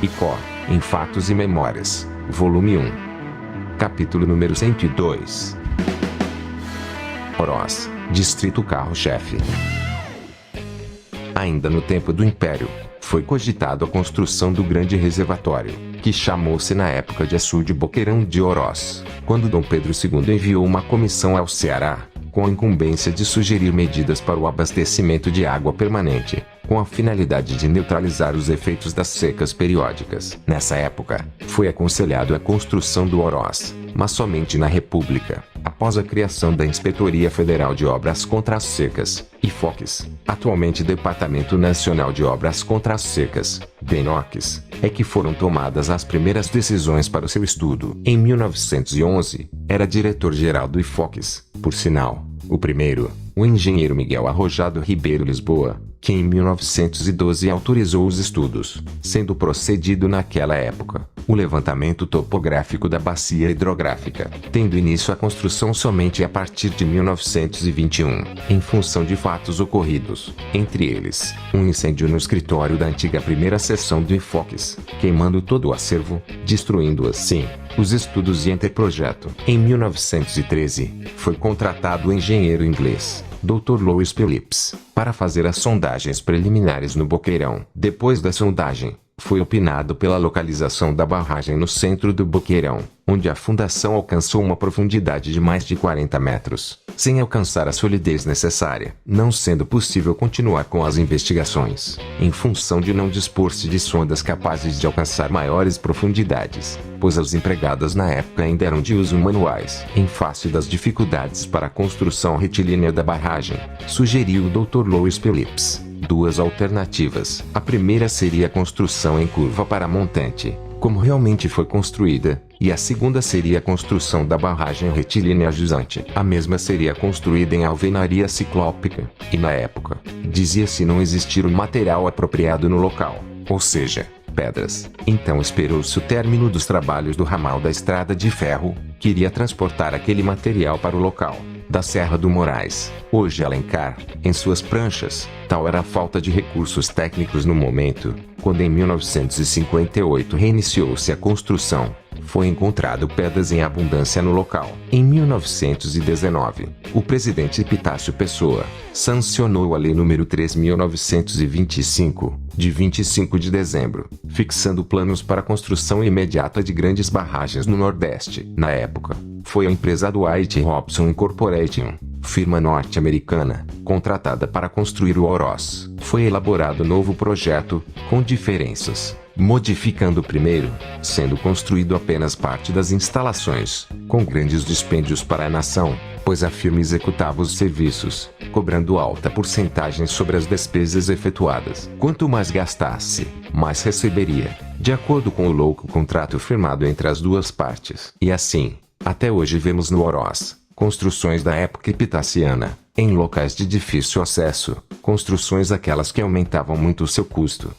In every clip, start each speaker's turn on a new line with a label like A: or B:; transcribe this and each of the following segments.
A: ICO, em Fatos e Memórias, volume 1. Capítulo número 102. Oroz, distrito carro-chefe. Ainda no tempo do Império, foi cogitado a construção do grande reservatório, que chamou-se na época de açude Boqueirão de Oroz, quando Dom Pedro II enviou uma comissão ao Ceará, com a incumbência de sugerir medidas para o abastecimento de água permanente, com a finalidade de neutralizar os efeitos das secas periódicas. Nessa época, foi aconselhado a construção do Oroz, mas somente na República, após a criação da Inspetoria Federal de Obras contra as Secas, IFOCS, atualmente Departamento Nacional de Obras contra as Secas, DENOCS, é que foram tomadas as primeiras decisões para o seu estudo. Em 1911, era diretor-geral do IFOCS, por sinal, o primeiro, o engenheiro Miguel Arrojado Ribeiro Lisboa, que em 1912 autorizou os estudos, sendo procedido naquela época o levantamento topográfico da bacia hidrográfica, tendo início a construção somente a partir de 1921, em função de fatos ocorridos, entre eles, um incêndio no escritório da antiga primeira seção do IFOCS, queimando todo o acervo, destruindo assim os estudos e anteprojeto. Em 1913, foi contratado o engenheiro inglês Dr. Louis Phillips, para fazer as sondagens preliminares no Boqueirão. Depois da sondagem, foi opinado pela localização da barragem no centro do Boqueirão, onde a fundação alcançou uma profundidade de mais de 40 metros, sem alcançar a solidez necessária, não sendo possível continuar com as investigações, em função de não dispor-se de sondas capazes de alcançar maiores profundidades, pois as empregadas na época ainda eram de uso manuais. Em face das dificuldades para a construção retilínea da barragem, sugeriu o Dr. Louis Phillips duas alternativas. A primeira seria a construção em curva para montante, como realmente foi construída, e a segunda seria a construção da barragem retilínea jusante. A mesma seria construída em alvenaria ciclópica, e na época, dizia-se não existir o material apropriado no local, ou seja, pedras. Então esperou-se o término dos trabalhos do ramal da estrada de ferro, que iria transportar aquele material para o local da Serra do Moraes, hoje Alencar, em suas pranchas. Tal era a falta de recursos técnicos no momento, quando em 1958 reiniciou-se a construção. Foi encontrado pedras em abundância no local. Em 1919, o presidente Epitácio Pessoa sancionou a Lei nº 3.925, de 25 de dezembro, fixando planos para a construção imediata de grandes barragens no Nordeste. Na época, foi a empresa Dwight Robson Incorporation, firma norte-americana, contratada para construir o Oroz. Foi elaborado novo projeto, com diferenças, modificando o primeiro, sendo construído apenas parte das instalações, com grandes dispêndios para a nação, pois a firma executava os serviços, cobrando alta porcentagem sobre as despesas efetuadas. Quanto mais gastasse, mais receberia, de acordo com o louco contrato firmado entre as duas partes. E assim, até hoje vemos no Oroz construções da época epitaciana, em locais de difícil acesso, construções aquelas que aumentavam muito o seu custo.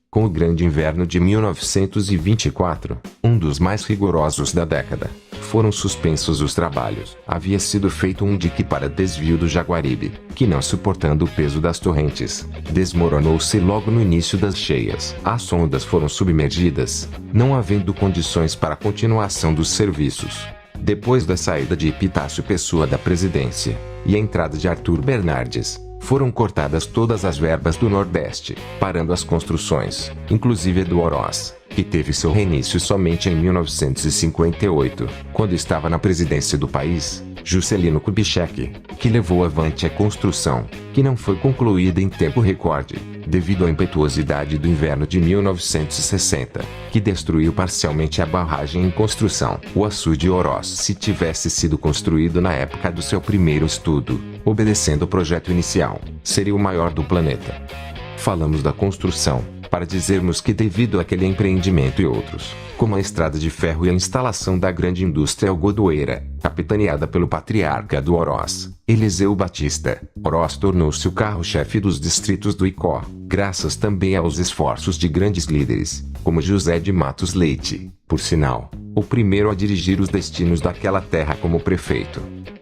A: Com o grande inverno de 1924, um dos mais rigorosos da década, foram suspensos os trabalhos. Havia sido feito um dique para desvio do Jaguaribe, que não suportando o peso das torrentes, desmoronou-se logo no início das cheias. As sondas foram submergidas, não havendo condições para a continuação dos serviços. Depois da saída de Epitácio Pessoa da presidência, e a entrada de Arthur Bernardes, foram cortadas todas as verbas do Nordeste, parando as construções, inclusive a do Oroz, que teve seu reinício somente em 1958, quando estava na presidência do país, Juscelino Kubitschek, que levou avante a construção, que não foi concluída em tempo recorde, devido à impetuosidade do inverno de 1960, que destruiu parcialmente a barragem em construção. O açude Oroz, se tivesse sido construído na época do seu primeiro estudo, obedecendo ao projeto inicial, seria o maior do planeta. Falamos da construção, para dizermos que devido àquele empreendimento e outros, como a estrada de ferro e a instalação da grande indústria algodoeira, capitaneada pelo patriarca do Oroz, Eliseu Batista, Oroz tornou-se o carro-chefe dos distritos do ICO, graças também aos esforços de grandes líderes, como José de Matos Leite, por sinal, o primeiro a dirigir os destinos daquela terra como prefeito.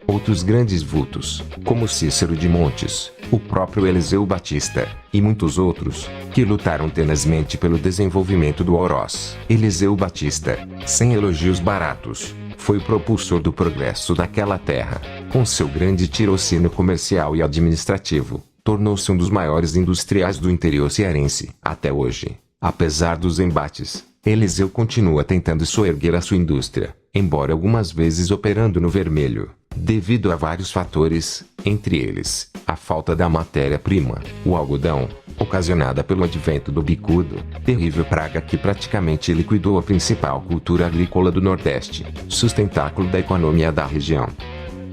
A: Outros grandes vultos, como Cícero de Montes, o próprio Eliseu Batista, e muitos outros, que lutaram tenazmente pelo desenvolvimento do Oroz. Eliseu Batista, sem elogios baratos, foi o propulsor do progresso daquela terra. Com seu grande tirocínio comercial e administrativo, tornou-se um dos maiores industriais do interior cearense. Até hoje, apesar dos embates, Eliseu continua tentando soerguer a sua indústria, embora algumas vezes operando no vermelho, devido a vários fatores, entre eles, a falta da matéria-prima, o algodão, ocasionada pelo advento do bicudo, terrível praga que praticamente liquidou a principal cultura agrícola do Nordeste, sustentáculo da economia da região.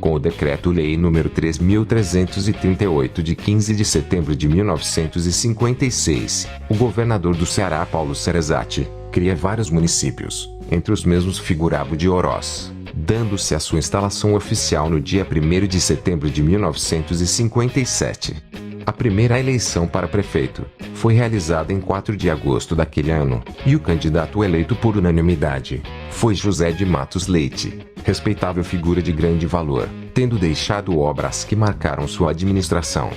A: Com o Decreto-Lei nº 3.338 de 15 de setembro de 1956, o governador do Ceará Paulo Ceresati cria vários municípios, entre os mesmos figurava o de Oroz, dando-se a sua instalação oficial no dia 1º de setembro de 1957. A primeira eleição para prefeito foi realizada em 4 de agosto daquele ano, e o candidato eleito por unanimidade foi José de Matos Leite, respeitável figura de grande valor, tendo deixado obras que marcaram sua administração.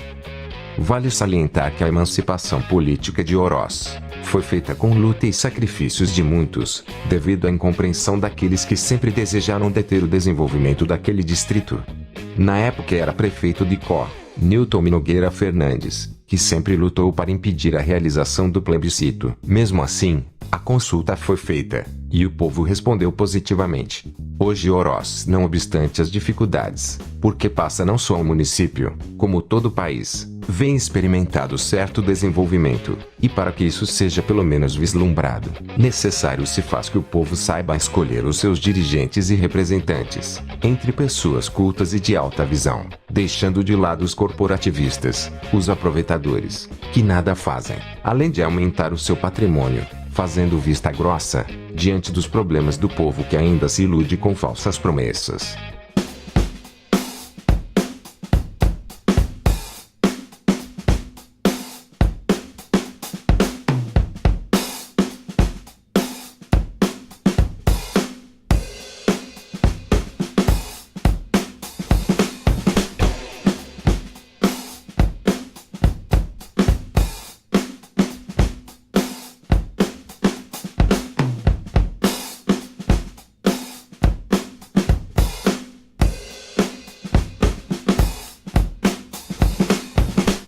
A: Vale salientar que a emancipação política de Oroz foi feita com luta e sacrifícios de muitos, devido à incompreensão daqueles que sempre desejaram deter o desenvolvimento daquele distrito. Na época era prefeito de Có, Newton Nogueira Fernandes, que sempre lutou para impedir a realização do plebiscito. Mesmo assim, a consulta foi feita, e o povo respondeu positivamente. Hoje Oroz, não obstante as dificuldades, porque passa não só o município, como todo o país, vem experimentado certo desenvolvimento, e para que isso seja pelo menos vislumbrado, necessário se faz que o povo saiba escolher os seus dirigentes e representantes, entre pessoas cultas e de alta visão, deixando de lado os corporativistas, os aproveitadores, que nada fazem, além de aumentar o seu patrimônio, fazendo vista grossa, diante dos problemas do povo que ainda se ilude com falsas promessas.